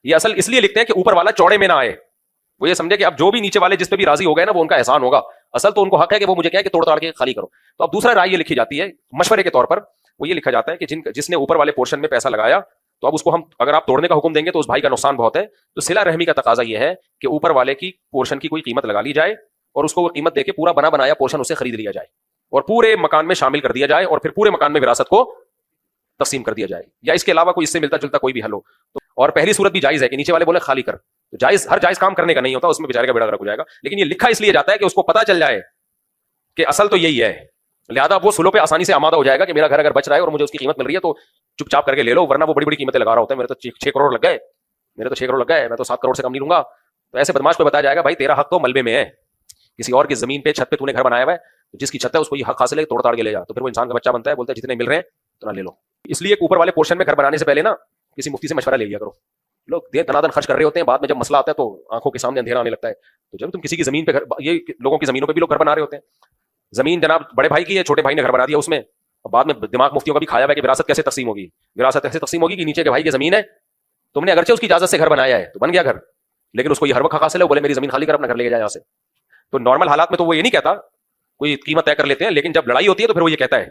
یہ اصل اس لیے لکھتے ہیں کہ اوپر والا چوڑے میں نہ آئے, وہ یہ سمجھے کہ اب جو بھی نیچے والے جس پہ بھی راضی ہو گئے نا وہ ان کا احسان ہوگا, اصل تو ان کو حق ہے کہ وہ مجھے کہے کہ توڑ تاڑ کے خالی کرو. تو اب دوسرا رائے یہ لکھی جاتی ہے مشورے کے طور پر, وہ یہ لکھا جاتا ہے کہ جس نے اوپر والے پورشن میں پیسہ لگایا تو اب اس کو ہم اگر آپ توڑنے کا حکم دیں گے تو اس بھائی کا نقصان بہت ہے, تو صلہ رحمی کا تقاضا یہ ہے کہ اوپر والے کی پورشن کی کوئی قیمت لگا لی جائے اور اس کو وہ قیمت دے کے پورا بنا بنایا پورشن اسے خرید لیا جائے اور پورے مکان میں شامل کر دیا جائے اور پھر پورے مکان میں وراثت کو تقسیم کر دیا جائے, یا اس کے علاوہ کوئی اس سے ملتا جلتا کوئی بھی حل ہو. اور پہلی صورت بھی جائز ہے کہ نیچے والے بولے خالی کر, تو جائز ہر جائز کام کرنے کا نہیں ہوتا, اس میں بیچارے کا بیڑا غرق ہو جائے گا, لیکن یہ لکھا اس لیے جاتا ہے کہ اس کو پتہ چل جائے کہ اصل تو یہی ہے, لہذا وہ سلو پہ آسانی سے آمادہ ہو جائے گا کہ میرا گھر اگر بچ رہا ہے اور مجھے اس کی قیمت مل رہی ہے تو چپ چاپ کر کے لے لو, ورنہ وہ بڑی بڑی قیمتیں لگا رہا ہوتا ہے, میرے تو 6 کروڑ لگ گئے, میں تو 7 کروڑ سے کم نہیں لوں گا. تو ایسے بدماش کو بتایا جائے گا بھائی تیرا حق تو ملبے میں ہے, کسی اور کی زمین پہ چھت پہ تو نے گھر بنایا ہوا ہے, جس کی چھت ہے اس کو یہ حق حاصل ہے توڑ تاڑ کے لے جا, تو پھر وہ انسان کا بچہ بنتا ہے, بولتا ہے جتنے مل رہے ہیں اتنا لے لو. اس لیے اوپر والے پورشن میں گھر بنانے سے پہلے نا کسی مفتی سے مشورہ لے لیا کرو. لوگ دن خرچ کر رہے ہوتے ہیں, بعد میں جب مسئلہ آتا ہے تو آنکھوں کے سامنے اندھیرا آنے لگتا ہے. تو جب تم کسی کی زمین پہ یہ لوگوں کی زمینوں پہ بھی لوگ گھر بنا رہے ہوتے ہیں, زمین جناب بڑے بھائی کی ہے, چھوٹے بھائی نے گھر بنا دیا اس میں, اور بعد میں دماغ مفتیوں کا بھی کھایا ہوا ہے کہ وراثت کیسے تقسیم ہوگی کہ نیچے کے بھائی کی زمین ہے, تم نے اگرچہ اس کی اجازت سے گھر بنایا ہے تو بن گیا گھر, لیکن اس کو یہ ہر وقت حق حاصل ہے, بولے میری زمین خالی کر اپنا گھر لے کے جائے یہاں سے. تو نارمل حالات میں تو وہ یہ نہیں کہتا, کوئی قیمت طے کر لیتے ہیں, لیکن جب لڑائی ہوتی ہے تو پھر وہ یہ کہتا ہے